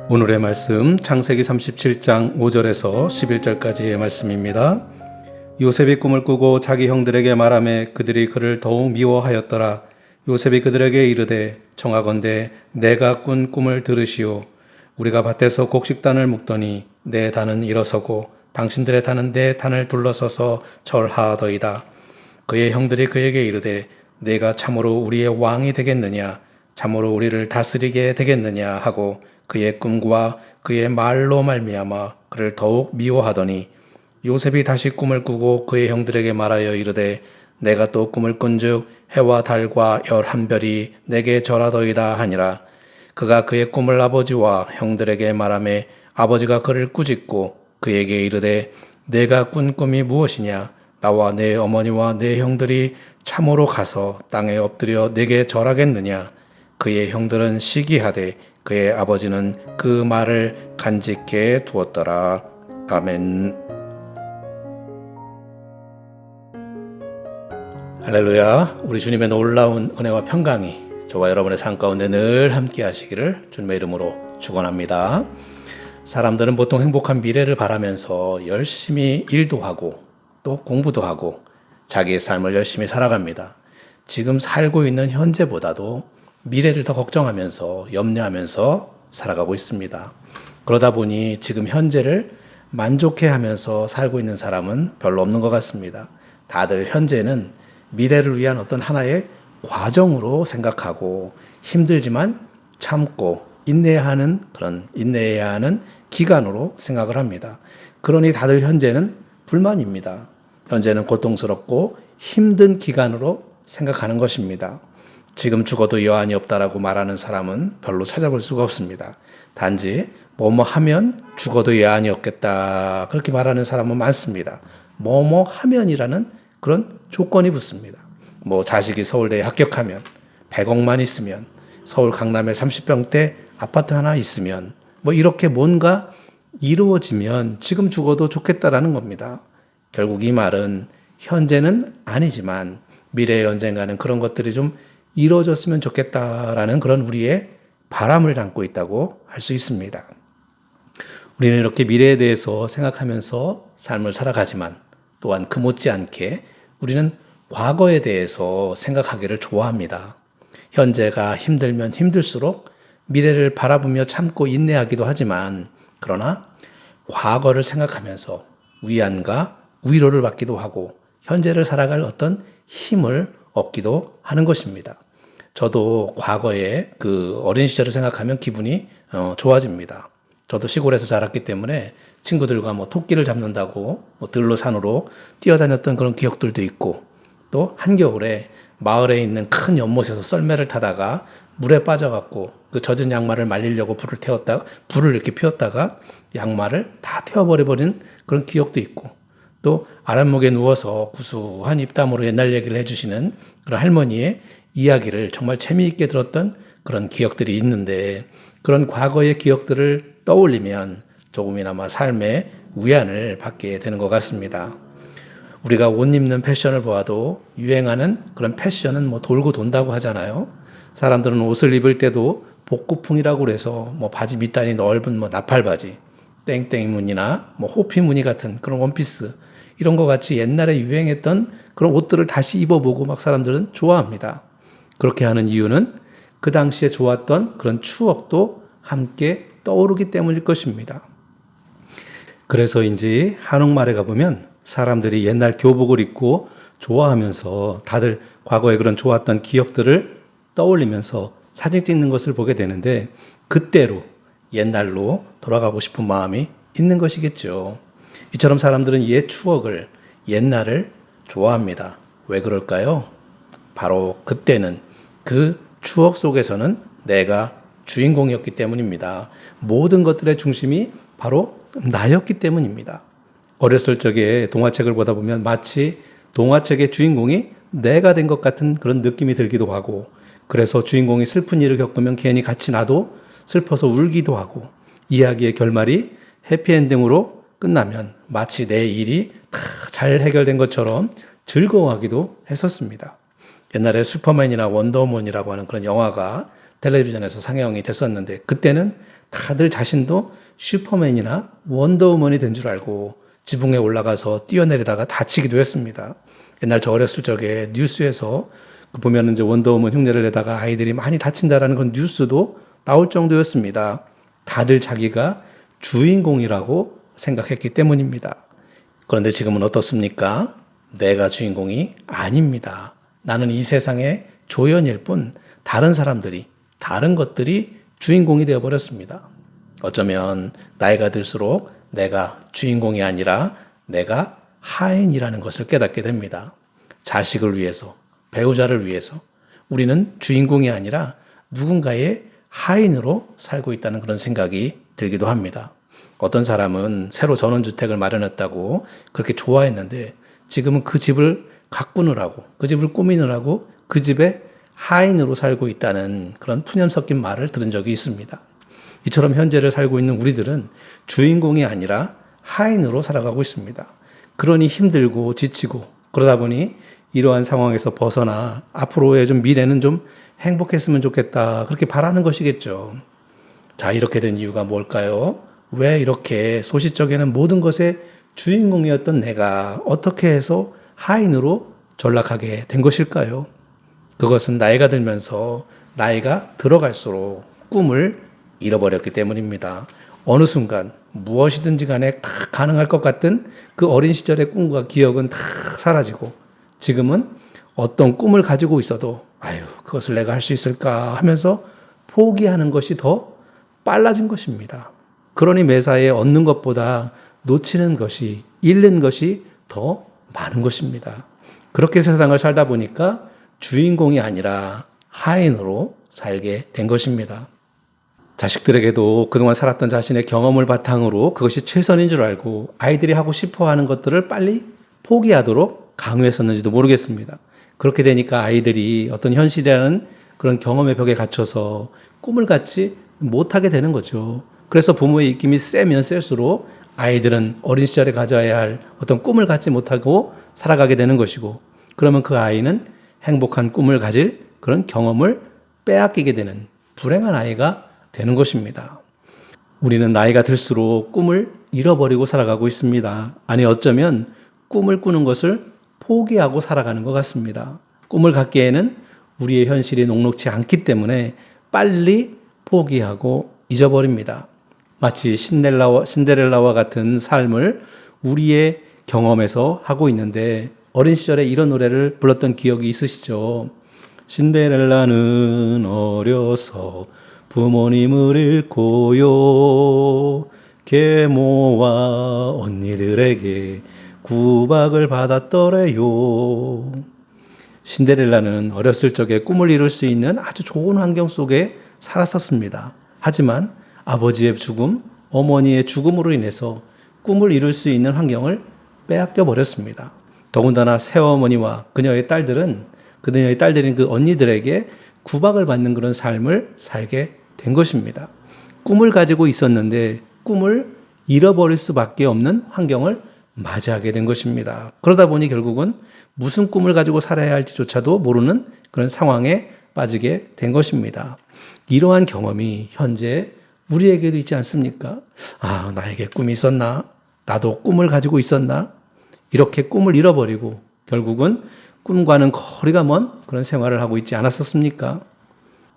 오늘의 말씀 창세기 37장 5절에서 11절까지의 말씀입니다. 요셉이 꿈을 꾸고 자기 형들에게 말하매 그들이 그를 더욱 미워하였더라. 요셉이 그들에게 이르되 청하건대 내가 꾼 꿈을 들으시오. 우리가 밭에서 곡식단을 묶더니 내 단은 일어서고 당신들의 단은 내 단을 둘러서서 절하더이다. 그의 형들이 그에게 이르되 내가 참으로 우리의 왕이 되겠느냐, 참으로 우리를 다스리게 되겠느냐 하고 그의 꿈과 그의 말로 말미암아 그를 더욱 미워하더니 요셉이 다시 꿈을 꾸고 그의 형들에게 말하여 이르되 내가 또 꿈을 꾼즉 해와 달과 열한 별이 내게 절하더이다 하니라. 그가 그의 꿈을 아버지와 형들에게 말하매 아버지가 그를 꾸짖고 그에게 이르되 내가 꾼 꿈이 무엇이냐, 나와 내 어머니와 내 형들이 참으로 가서 땅에 엎드려 내게 절하겠느냐. 그의 형들은 시기하되 그의 아버지는 그 말을 간직해 두었더라. 아멘. 할렐루야. 우리 주님의 놀라운 은혜와 평강이 저와 여러분의 삶 가운데 늘 함께 하시기를 주님의 이름으로 축원합니다. 사람들은 보통 행복한 미래를 바라면서 열심히 일도 하고 또 공부도 하고 자기의 삶을 열심히 살아갑니다. 지금 살고 있는 현재보다도 미래를 더 걱정하면서 염려하면서 살아가고 있습니다. 그러다 보니 지금 현재를 만족해하면서 살고 있는 사람은 별로 없는 것 같습니다. 다들 현재는 미래를 위한 어떤 하나의 과정으로 생각하고 힘들지만 참고 인내해야 하는 기간으로 생각을 합니다. 그러니 다들 현재는 불만입니다. 현재는 고통스럽고 힘든 기간으로 생각하는 것입니다. 지금 죽어도 여한이 없다라고 말하는 사람은 별로 찾아볼 수가 없습니다. 단지 뭐뭐 하면 죽어도 여한이 없겠다 그렇게 말하는 사람은 많습니다. 뭐뭐 하면이라는 그런 조건이 붙습니다. 뭐 자식이 서울대에 합격하면 100억만 있으면 서울 강남에 30평대 아파트 하나 있으면 뭐 이렇게 뭔가 이루어지면 지금 죽어도 좋겠다라는 겁니다. 결국 이 말은 현재는 아니지만 미래의 언젠가는 그런 것들이 좀 이루어졌으면 좋겠다라는 그런 우리의 바람을 담고 있다고 할 수 있습니다. 우리는 이렇게 미래에 대해서 생각하면서 삶을 살아가지만 또한 그 못지않게 우리는 과거에 대해서 생각하기를 좋아합니다. 현재가 힘들면 힘들수록 미래를 바라보며 참고 인내하기도 하지만 그러나 과거를 생각하면서 위안과 위로를 받기도 하고 현재를 살아갈 어떤 힘을 얻기도 하는 것입니다. 저도 과거에 그 어린 시절을 생각하면 기분이 좋아집니다. 저도 시골에서 자랐기 때문에 친구들과 뭐 토끼를 잡는다고 들로 산으로 뛰어다녔던 그런 기억들도 있고 또 한겨울에 마을에 있는 큰 연못에서 썰매를 타다가 물에 빠져갖고 그 젖은 양말을 말리려고 불을 이렇게 피웠다가 양말을 다 태워버려버린 그런 기억도 있고 또 아랫목에 누워서 구수한 입담으로 옛날 얘기를 해주시는 그런 할머니의 이야기를 정말 재미있게 들었던 그런 기억들이 있는데 그런 과거의 기억들을 떠올리면 조금이나마 삶의 위안을 받게 되는 것 같습니다. 우리가 옷 입는 패션을 보아도 유행하는 그런 패션은 뭐 돌고 돈다고 하잖아요. 사람들은 옷을 입을 때도 복고풍이라고 그래서 뭐 바지 밑단이 넓은 뭐 나팔바지, 땡땡이 무늬나 뭐 호피 무늬 같은 그런 원피스 이런 것 같이 옛날에 유행했던 그런 옷들을 다시 입어보고 막 사람들은 좋아합니다. 그렇게 하는 이유는 그 당시에 좋았던 그런 추억도 함께 떠오르기 때문일 것입니다. 그래서인지 한옥마을에 가보면 사람들이 옛날 교복을 입고 좋아하면서 다들 과거에 그런 좋았던 기억들을 떠올리면서 사진 찍는 것을 보게 되는데 그때로 옛날로 돌아가고 싶은 마음이 있는 것이겠죠. 이처럼 사람들은 옛 추억을 옛날을 좋아합니다. 왜 그럴까요? 바로 그때는 그 추억 속에서는 내가 주인공이었기 때문입니다. 모든 것들의 중심이 바로 나였기 때문입니다. 어렸을 적에 동화책을 보다 보면 마치 동화책의 주인공이 내가 된 것 같은 그런 느낌이 들기도 하고 그래서 주인공이 슬픈 일을 겪으면 괜히 같이 나도 슬퍼서 울기도 하고 이야기의 결말이 해피엔딩으로 끝나면 마치 내 일이 다 잘 해결된 것처럼 즐거워하기도 했었습니다. 옛날에 슈퍼맨이나 원더우먼이라고 하는 그런 영화가 텔레비전에서 상영이 됐었는데 그때는 다들 자신도 슈퍼맨이나 원더우먼이 된 줄 알고 지붕에 올라가서 뛰어내리다가 다치기도 했습니다. 옛날 저 어렸을 적에 뉴스에서 보면은 이제 원더우먼 흉내를 내다가 아이들이 많이 다친다라는 건 뉴스도 나올 정도였습니다. 다들 자기가 주인공이라고 생각했기 때문입니다. 그런데 지금은 어떻습니까? 내가 주인공이 아닙니다. 나는 이 세상의 조연일 뿐 다른 사람들이, 다른 것들이 주인공이 되어버렸습니다. 어쩌면 나이가 들수록 내가 주인공이 아니라 내가 하인이라는 것을 깨닫게 됩니다. 자식을 위해서, 배우자를 위해서 우리는 주인공이 아니라 누군가의 하인으로 살고 있다는 그런 생각이 들기도 합니다. 어떤 사람은 새로 전원주택을 마련했다고 그렇게 좋아했는데 지금은 그 집을 가꾸느라고, 그 집을 꾸미느라고 그 집에 하인으로 살고 있다는 그런 푸념 섞인 말을 들은 적이 있습니다. 이처럼 현재를 살고 있는 우리들은 주인공이 아니라 하인으로 살아가고 있습니다. 그러니 힘들고 지치고 그러다 보니 이러한 상황에서 벗어나 앞으로의 좀 미래는 좀 행복했으면 좋겠다 그렇게 바라는 것이겠죠. 자, 이렇게 된 이유가 뭘까요? 왜 이렇게 소시적에는 모든 것의 주인공이었던 내가 어떻게 해서 하인으로 전락하게 된 것일까요? 그것은 나이가 들면서 나이가 들어갈수록 꿈을 잃어버렸기 때문입니다. 어느 순간 무엇이든지 간에 다 가능할 것 같은 그 어린 시절의 꿈과 기억은 다 사라지고 지금은 어떤 꿈을 가지고 있어도 그것을 내가 할 수 있을까 하면서 포기하는 것이 더 빨라진 것입니다. 그러니 매사에 얻는 것보다 놓치는 것이, 잃는 것이 더 많은 것입니다. 그렇게 세상을 살다 보니까 주인공이 아니라 하인으로 살게 된 것입니다. 자식들에게도 그동안 살았던 자신의 경험을 바탕으로 그것이 최선인 줄 알고 아이들이 하고 싶어 하는 것들을 빨리 포기하도록 강요했었는지도 모르겠습니다. 그렇게 되니까 아이들이 어떤 현실이라는 그런 경험의 벽에 갇혀서 꿈을 갖지 못하게 되는 거죠. 그래서 부모의 입김이 세면 셀수록 아이들은 어린 시절에 가져야 할 어떤 꿈을 갖지 못하고 살아가게 되는 것이고 그러면 그 아이는 행복한 꿈을 가질 그런 경험을 빼앗기게 되는 불행한 아이가 되는 것입니다. 우리는 나이가 들수록 꿈을 잃어버리고 살아가고 있습니다. 아니 어쩌면 꿈을 꾸는 것을 포기하고 살아가는 것 같습니다. 꿈을 갖기에는 우리의 현실이 녹록지 않기 때문에 빨리 포기하고 잊어버립니다. 마치 신데렐라와 같은 삶을 우리의 경험에서 하고 있는데 어린 시절에 이런 노래를 불렀던 기억이 있으시죠? 신데렐라는 어려서 부모님을 잃고요. 계모와 언니들에게 구박을 받았더래요. 신데렐라는 어렸을 적에 꿈을 이룰 수 있는 아주 좋은 환경 속에 살았었습니다. 하지만 아버지의 죽음, 어머니의 죽음으로 인해서 꿈을 이룰 수 있는 환경을 빼앗겨 버렸습니다. 더군다나 새어머니와 그녀의 딸들인 그 언니들에게 구박을 받는 그런 삶을 살게 된 것입니다. 꿈을 가지고 있었는데 꿈을 잃어버릴 수밖에 없는 환경을 맞이하게 된 것입니다. 그러다 보니 결국은 무슨 꿈을 가지고 살아야 할지조차도 모르는 그런 상황에 빠지게 된 것입니다. 이러한 경험이 현재 우리에게도 있지 않습니까? 나에게 꿈이 있었나? 나도 꿈을 가지고 있었나? 이렇게 꿈을 잃어버리고 결국은 꿈과는 거리가 먼 그런 생활을 하고 있지 않았었습니까?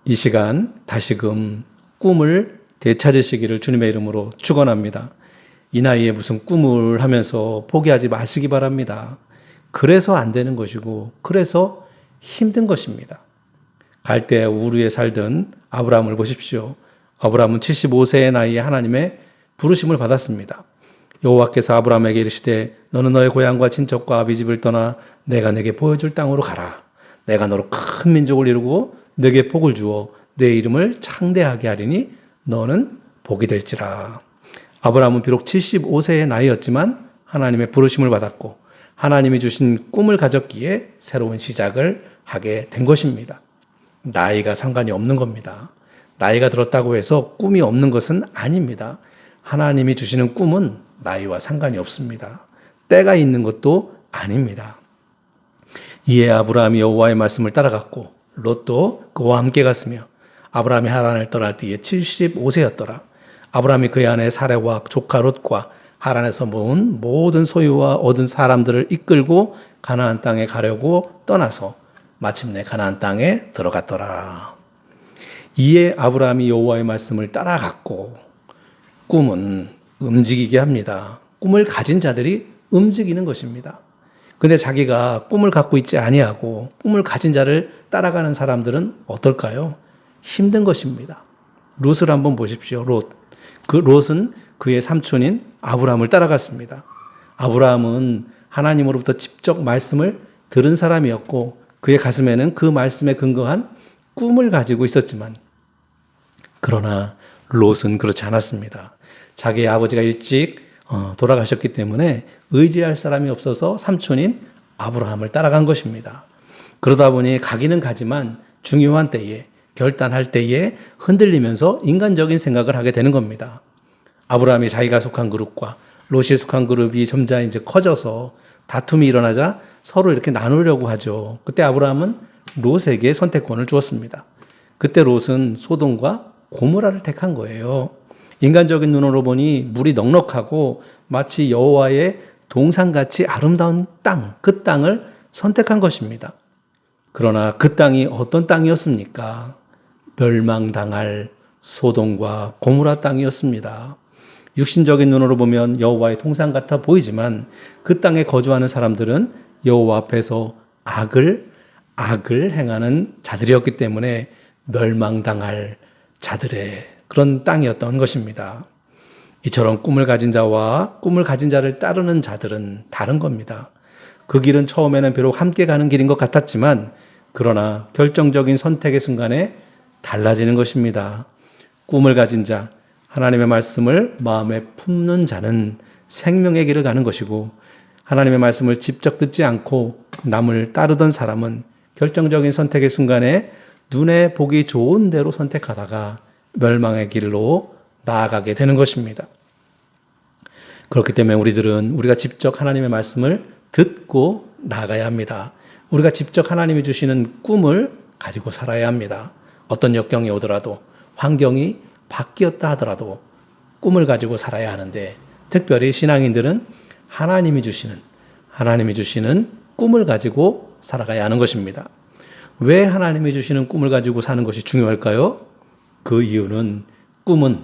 이 시간 다시금 꿈을 되찾으시기를 주님의 이름으로 축원합니다. 이 나이에 무슨 꿈을 하면서 포기하지 마시기 바랍니다. 그래서 안 되는 것이고 그래서 힘든 것입니다. 갈대아 우르에 살던 아브라함을 보십시오. 아브라함은 75세의 나이에 하나님의 부르심을 받았습니다. 여호와께서 아브라함에게 이르시되 너는 너의 고향과 친척과 아비집을 떠나 내가 내게 보여줄 땅으로 가라. 내가 너로 큰 민족을 이루고 내게 복을 주어 내 이름을 창대하게 하리니 너는 복이 될지라. 아브라함은 비록 75세의 나이였지만 하나님의 부르심을 받았고 하나님이 주신 꿈을 가졌기에 새로운 시작을 하게 된 것입니다. 나이가 상관이 없는 겁니다. 나이가 들었다고 해서 꿈이 없는 것은 아닙니다. 하나님이 주시는 꿈은 나이와 상관이 없습니다. 때가 있는 것도 아닙니다. 이에 아브라함이 여호와의 말씀을 따라갔고 롯도 그와 함께 갔으며 아브라함이 하란을 떠날 때에 75세였더라. 아브라함이 그의 아내 사레와 조카 롯과 하란에서 모은 모든 소유와 얻은 사람들을 이끌고 가나안 땅에 가려고 떠나서 마침내 가나안 땅에 들어갔더라. 이에 아브라함이 여호와의 말씀을 따라갔고, 꿈은 움직이게 합니다. 꿈을 가진 자들이 움직이는 것입니다. 근데 자기가 꿈을 갖고 있지 아니하고 꿈을 가진 자를 따라가는 사람들은 어떨까요? 힘든 것입니다. 롯을 한번 보십시오. 롯. 그 롯은 그의 삼촌인 아브라함을 따라갔습니다. 아브라함은 하나님으로부터 직접 말씀을 들은 사람이었고 그의 가슴에는 그 말씀에 근거한 꿈을 가지고 있었지만, 그러나 롯은 그렇지 않았습니다. 자기의 아버지가 일찍 돌아가셨기 때문에 의지할 사람이 없어서 삼촌인 아브라함을 따라간 것입니다. 그러다 보니 가기는 가지만 중요한 때에, 결단할 때에 흔들리면서 인간적인 생각을 하게 되는 겁니다. 아브라함이 자기가 속한 그룹과 롯이 속한 그룹이 점차 이제 커져서 다툼이 일어나자 서로 이렇게 나누려고 하죠. 그때 아브라함은 롯에게 선택권을 주었습니다. 그때 롯은 소돔과 고모라를 택한 거예요. 인간적인 눈으로 보니 물이 넉넉하고 마치 여호와의 동산같이 아름다운 땅, 그 땅을 선택한 것입니다. 그러나 그 땅이 어떤 땅이었습니까? 멸망당할 소돔과 고모라 땅이었습니다. 육신적인 눈으로 보면 여호와의 동산 같아 보이지만 그 땅에 거주하는 사람들은 여호와 앞에서 악을 행하는 자들이었기 때문에 멸망당할 자들의 그런 땅이었던 것입니다. 이처럼 꿈을 가진 자와 꿈을 가진 자를 따르는 자들은 다른 겁니다. 그 길은 처음에는 비록 함께 가는 길인 것 같았지만 그러나 결정적인 선택의 순간에 달라지는 것입니다. 꿈을 가진 자, 하나님의 말씀을 마음에 품는 자는 생명의 길을 가는 것이고, 하나님의 말씀을 직접 듣지 않고 남을 따르던 사람은 결정적인 선택의 순간에 눈에 보기 좋은 대로 선택하다가 멸망의 길로 나아가게 되는 것입니다. 그렇기 때문에 우리가 직접 하나님의 말씀을 듣고 나아가야 합니다. 우리가 직접 하나님이 주시는 꿈을 가지고 살아야 합니다. 어떤 역경이 오더라도, 환경이 바뀌었다 하더라도 꿈을 가지고 살아야 하는데, 특별히 신앙인들은 하나님이 주시는 꿈을 가지고 살아가야 하는 것입니다. 왜 하나님이 주시는 꿈을 가지고 사는 것이 중요할까요? 그 이유는 꿈은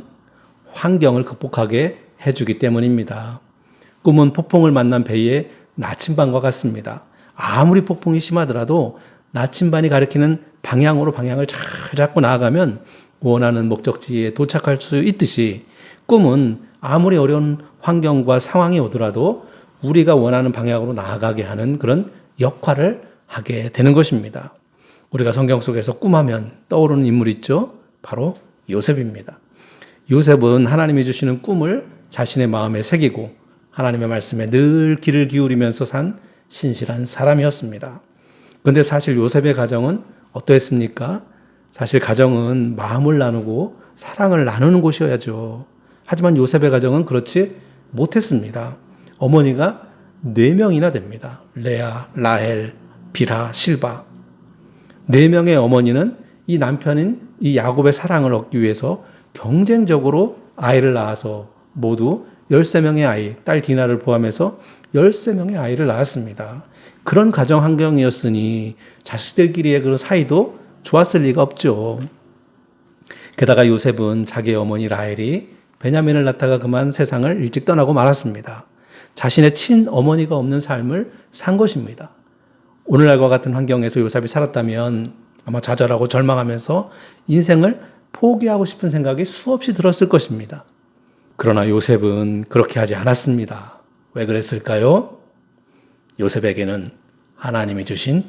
환경을 극복하게 해주기 때문입니다. 꿈은 폭풍을 만난 배의 나침반과 같습니다. 아무리 폭풍이 심하더라도 나침반이 가리키는 방향을 잘 잡고 나아가면 원하는 목적지에 도착할 수 있듯이, 꿈은 아무리 어려운 환경과 상황이 오더라도 우리가 원하는 방향으로 나아가게 하는 그런 역할을 하게 되는 것입니다. 우리가 성경 속에서 꿈하면 떠오르는 인물 있죠? 바로 요셉입니다. 요셉은 하나님이 주시는 꿈을 자신의 마음에 새기고 하나님의 말씀에 늘 귀를 기울이면서 산 신실한 사람이었습니다. 그런데 사실 요셉의 가정은 어떠했습니까? 사실 가정은 마음을 나누고 사랑을 나누는 곳이어야죠. 하지만 요셉의 가정은 그렇지 못했습니다. 어머니가 4명이나 됩니다. 레아, 라헬, 빌하, 실바. 4명의 어머니는 이 남편인 이 야곱의 사랑을 얻기 위해서 경쟁적으로 아이를 낳아서 모두 13명의 아이, 딸 디나를 포함해서 13명의 아이를 낳았습니다. 그런 가정 환경이었으니 자식들끼리의 그 사이도 좋았을 리가 없죠. 게다가 요셉은 자기의 어머니 라헬이 베냐민을 낳다가 그만 세상을 일찍 떠나고 말았습니다. 자신의 친어머니가 없는 삶을 산 것입니다. 오늘날과 같은 환경에서 요셉이 살았다면 아마 좌절하고 절망하면서 인생을 포기하고 싶은 생각이 수없이 들었을 것입니다. 그러나 요셉은 그렇게 하지 않았습니다. 왜 그랬을까요? 요셉에게는 하나님이 주신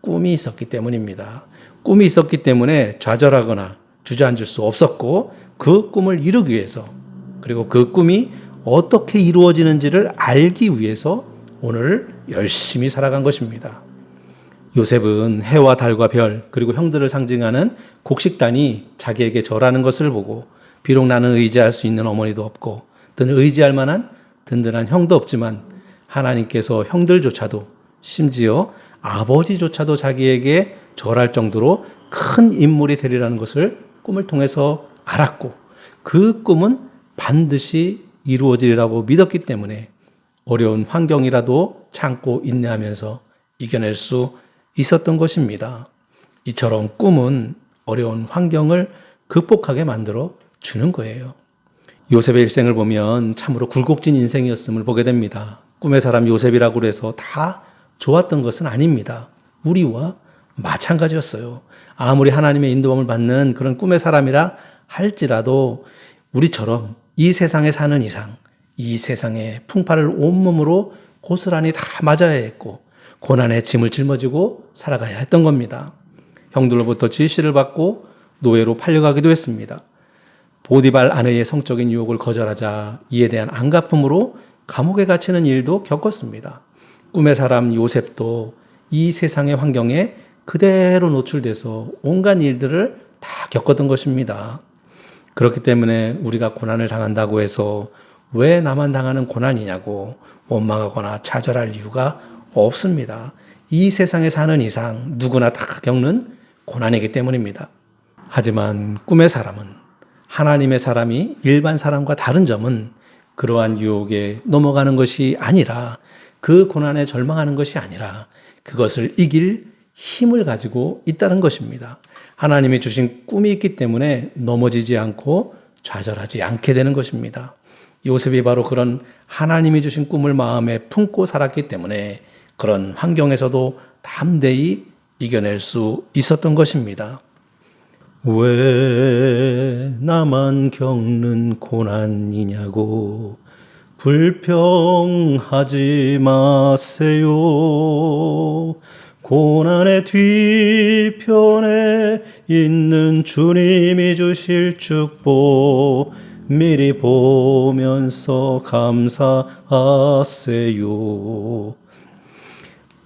꿈이 있었기 때문입니다. 꿈이 있었기 때문에 좌절하거나 주저앉을 수 없었고, 그 꿈을 이루기 위해서, 그리고 그 꿈이 어떻게 이루어지는지를 알기 위해서 오늘 열심히 살아간 것입니다. 요셉은 해와 달과 별, 그리고 형들을 상징하는 곡식단이 자기에게 절하는 것을 보고, 비록 나는 의지할 수 있는 어머니도 없고 의지할 만한 든든한 형도 없지만 하나님께서 형들조차도, 심지어 아버지조차도 자기에게 절할 정도로 큰 인물이 되리라는 것을 꿈을 통해서 알았고 그 꿈은 반드시 이루어지리라고 믿었기 때문에 어려운 환경이라도 참고 인내하면서 이겨낼 수 있었던 것입니다. 이처럼 꿈은 어려운 환경을 극복하게 만들어 주는 거예요. 요셉의 일생을 보면 참으로 굴곡진 인생이었음을 보게 됩니다. 꿈의 사람 요셉이라고 해서 다 좋았던 것은 아닙니다. 우리와 마찬가지였어요. 아무리 하나님의 인도함을 받는 그런 꿈의 사람이라 할지라도 우리처럼 이 세상에 사는 이상 이 세상의 풍파를 온몸으로 고스란히 다 맞아야 했고 고난의 짐을 짊어지고 살아가야 했던 겁니다. 형들로부터 질시를 받고 노예로 팔려가기도 했습니다. 보디발 아내의 성적인 유혹을 거절하자 이에 대한 안갚음으로 감옥에 갇히는 일도 겪었습니다. 꿈의 사람 요셉도 이 세상의 환경에 그대로 노출돼서 온갖 일들을 다 겪었던 것입니다. 그렇기 때문에 우리가 고난을 당한다고 해서 왜 나만 당하는 고난이냐고 원망하거나 좌절할 이유가 없습니다. 이 세상에 사는 이상 누구나 다 겪는 고난이기 때문입니다. 하지만 꿈의 사람은 하나님의 사람이 일반 사람과 다른 점은 그러한 유혹에 넘어가는 것이 아니라 그 고난에 절망하는 것이 아니라 그것을 이길 힘을 가지고 있다는 것입니다. 하나님이 주신 꿈이 있기 때문에 넘어지지 않고 좌절하지 않게 되는 것입니다. 요셉이 바로 그런 하나님이 주신 꿈을 마음에 품고 살았기 때문에 그런 환경에서도 담대히 이겨낼 수 있었던 것입니다. 왜 나만 겪는 고난이냐고 불평하지 마세요. 고난의 뒤편에 있는 주님이 주실 축복 미리 보면서 감사하세요.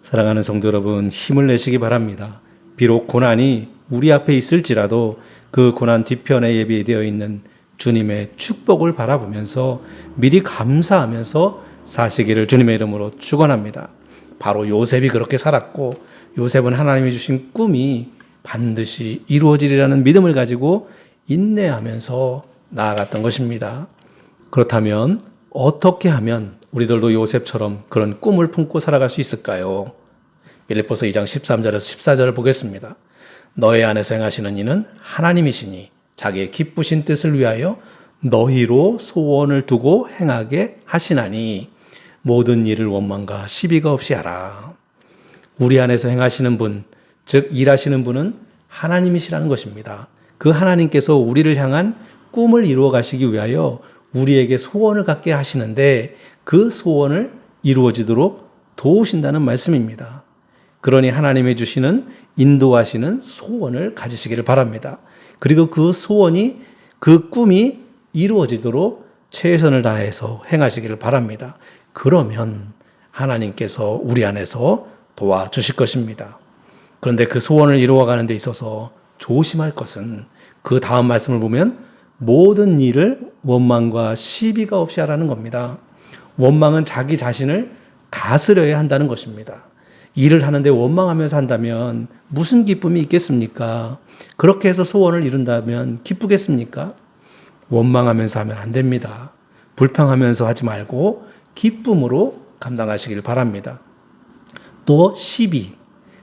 사랑하는 성도 여러분, 힘을 내시기 바랍니다. 비록 고난이 우리 앞에 있을지라도 그 고난 뒤편에 예비되어 있는 주님의 축복을 바라보면서 미리 감사하면서 사시기를 주님의 이름으로 축원합니다. 바로 요셉이 그렇게 살았고 요셉은 하나님이 주신 꿈이 반드시 이루어지리라는 믿음을 가지고 인내하면서 나아갔던 것입니다. 그렇다면 어떻게 하면 우리들도 요셉처럼 그런 꿈을 품고 살아갈 수 있을까요? 빌립보서 2장 13절에서 14절을 보겠습니다. 너희 안에서 행하시는 이는 하나님이시니 자기의 기쁘신 뜻을 위하여 너희로 소원을 두고 행하게 하시나니 모든 일을 원망과 시비가 없이 하라. 우리 안에서 행하시는 분, 즉 일하시는 분은 하나님이시라는 것입니다. 그 하나님께서 우리를 향한 꿈을 이루어 가시기 위하여 우리에게 소원을 갖게 하시는데 그 소원을 이루어지도록 도우신다는 말씀입니다. 그러니 하나님이 주시는 인도하시는 소원을 가지시기를 바랍니다. 그리고 그 소원이 그 꿈이 이루어지도록 최선을 다해서 행하시기를 바랍니다. 그러면 하나님께서 우리 안에서 도와주실 것입니다. 그런데 그 소원을 이루어가는 데 있어서 조심할 것은 그 다음 말씀을 보면 모든 일을 원망과 시비가 없이 하라는 겁니다. 원망은 자기 자신을 다스려야 한다는 것입니다. 일을 하는데 원망하면서 한다면 무슨 기쁨이 있겠습니까? 그렇게 해서 소원을 이룬다면 기쁘겠습니까? 원망하면서 하면 안 됩니다. 불평하면서 하지 말고 기쁨으로 감당하시길 바랍니다. 또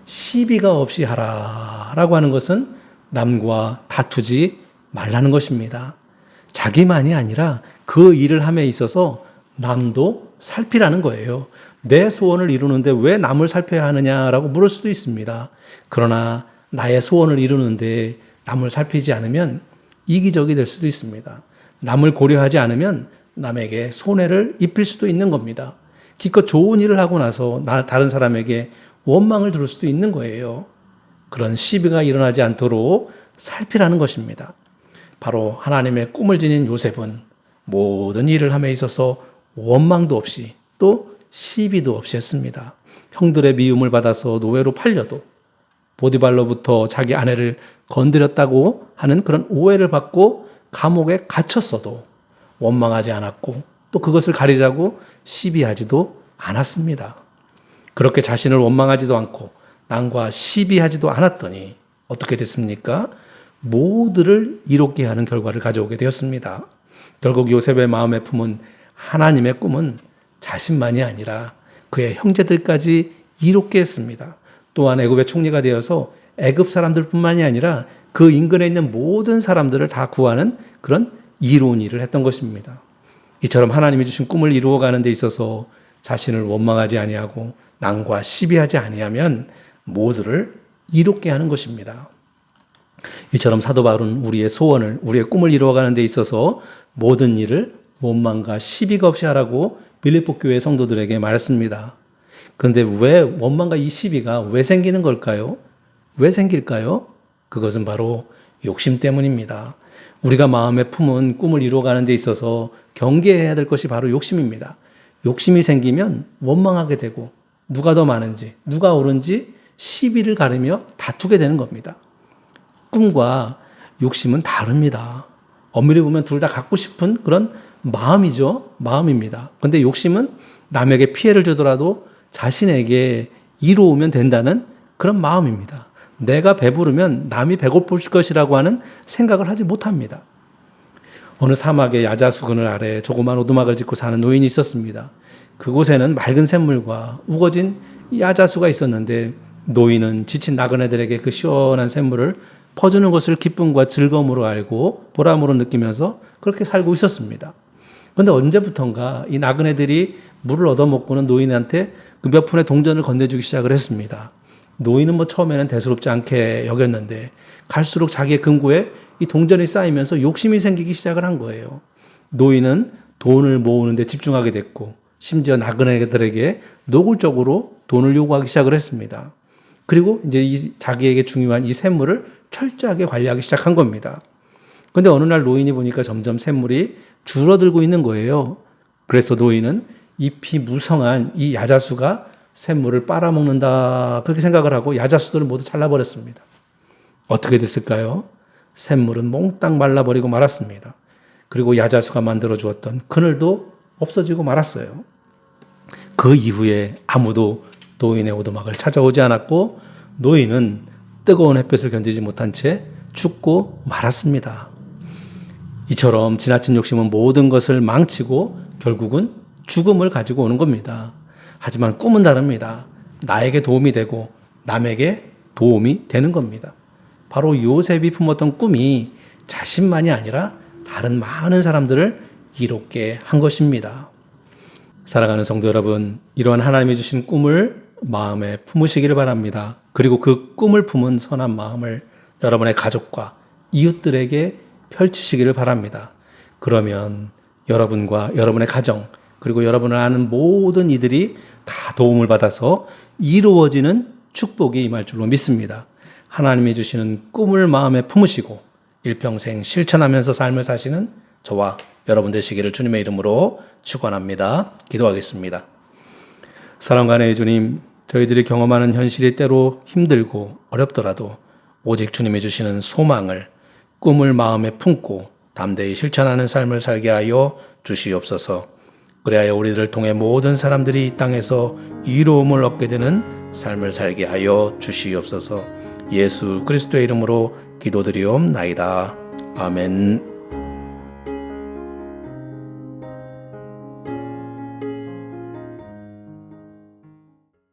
시비가 없이 하라라고 하는 것은 남과 다투지 말라는 것입니다. 자기만이 아니라 그 일을 함에 있어서 남도 살피라는 거예요. 내 소원을 이루는데 왜 남을 살펴야 하느냐라고 물을 수도 있습니다. 그러나 나의 소원을 이루는데 남을 살피지 않으면 이기적이 될 수도 있습니다. 남을 고려하지 않으면 남에게 손해를 입힐 수도 있는 겁니다. 기껏 좋은 일을 하고 나서 다른 사람에게 원망을 들을 수도 있는 거예요. 그런 시비가 일어나지 않도록 살피라는 것입니다. 바로 하나님의 꿈을 지닌 요셉은 모든 일을 함에 있어서 원망도 없이 또 시비도 없이 했습니다. 형들의 미움을 받아서 노예로 팔려도 보디발로부터 자기 아내를 건드렸다고 하는 그런 오해를 받고 감옥에 갇혔어도 원망하지 않았고 또 그것을 가리자고 시비하지도 않았습니다. 그렇게 자신을 원망하지도 않고 남과 시비하지도 않았더니 어떻게 됐습니까? 모두를 이롭게 하는 결과를 가져오게 되었습니다. 결국 요셉의 마음에 품은 하나님의 꿈은 자신만이 아니라 그의 형제들까지 이롭게 했습니다. 또한 애굽의 총리가 되어서 애굽 사람들뿐만이 아니라 그 인근에 있는 모든 사람들을 다 구하는 그런 이로운 일을 했던 것입니다. 이처럼 하나님이 주신 꿈을 이루어가는 데 있어서 자신을 원망하지 아니하고 남과 시비하지 아니하면 모두를 이롭게 하는 것입니다. 이처럼 사도 바울은 우리의 소원을, 우리의 꿈을 이루어가는 데 있어서 모든 일을 원망과 시비가 없이 하라고 빌립보 교회 성도들에게 말했습니다. 그런데 왜 원망과 이 시비가 왜 생기는 걸까요? 왜 생길까요? 그것은 바로 욕심 때문입니다. 우리가 마음에 품은 꿈을 이루어가는 데 있어서 경계해야 될 것이 바로 욕심입니다. 욕심이 생기면 원망하게 되고 누가 더 많은지, 누가 옳은지 시비를 가르며 다투게 되는 겁니다. 꿈과 욕심은 다릅니다. 엄밀히 보면 둘 다 갖고 싶은 그런 마음이죠. 마음입니다. 그런데 욕심은 남에게 피해를 주더라도 자신에게 이로우면 된다는 그런 마음입니다. 내가 배부르면 남이 배고플 것이라고 하는 생각을 하지 못합니다. 어느 사막의 야자수그늘 아래 조그만 오두막을 짓고 사는 노인이 있었습니다. 그곳에는 맑은 샘물과 우거진 야자수가 있었는데 노인은 지친 나그네들에게 그 시원한 샘물을 퍼주는 것을 기쁨과 즐거움으로 알고 보람으로 느끼면서 그렇게 살고 있었습니다. 그런데 언제부턴가 이 나그네들이 물을 얻어먹고는 노인한테 그 몇 푼의 동전을 건네주기 시작을 했습니다. 노인은 처음에는 대수롭지 않게 여겼는데 갈수록 자기의 금고에 이 동전이 쌓이면서 욕심이 생기기 시작을 한 거예요. 노인은 돈을 모으는 데 집중하게 됐고 심지어 나그네들에게 노골적으로 돈을 요구하기 시작을 했습니다. 그리고 이제 자기에게 중요한 이 샘물을 철저하게 관리하기 시작한 겁니다. 그런데 어느 날 노인이 보니까 점점 샘물이 줄어들고 있는 거예요. 그래서 노인은 잎이 무성한 이 야자수가 샘물을 빨아먹는다 그렇게 생각을 하고 야자수들을 모두 잘라버렸습니다. 어떻게 됐을까요? 샘물은 몽땅 말라버리고 말았습니다. 그리고 야자수가 만들어 주었던 그늘도 없어지고 말았어요. 그 이후에 아무도 노인의 오두막을 찾아오지 않았고 노인은 뜨거운 햇볕을 견디지 못한 채 죽고 말았습니다. 이처럼 지나친 욕심은 모든 것을 망치고 결국은 죽음을 가지고 오는 겁니다. 하지만 꿈은 다릅니다. 나에게 도움이 되고 남에게 도움이 되는 겁니다. 바로 요셉이 품었던 꿈이 자신만이 아니라 다른 많은 사람들을 이롭게 한 것입니다. 사랑하는 성도 여러분, 이러한 하나님이 주신 꿈을 마음에 품으시기를 바랍니다. 그리고 그 꿈을 품은 선한 마음을 여러분의 가족과 이웃들에게 펼치시기를 바랍니다. 그러면 여러분과 여러분의 가정, 그리고 여러분을 아는 모든 이들이 다 도움을 받아서 이루어지는 축복이 임할 줄로 믿습니다. 하나님이 주시는 꿈을 마음에 품으시고 일평생 실천하면서 삶을 사시는 저와 여러분 되시기를 주님의 이름으로 축원합니다. 기도하겠습니다. 사랑과 은혜의 주님, 저희들이 경험하는 현실이 때로 힘들고 어렵더라도 오직 주님이 주시는 소망을, 꿈을 마음에 품고 담대히 실천하는 삶을 살게 하여 주시옵소서. 그래야 우리들을 통해 모든 사람들이 이 땅에서 이로움을 얻게 되는 삶을 살게 하여 주시옵소서. 예수 그리스도의 이름으로 기도드리옵나이다. 아멘.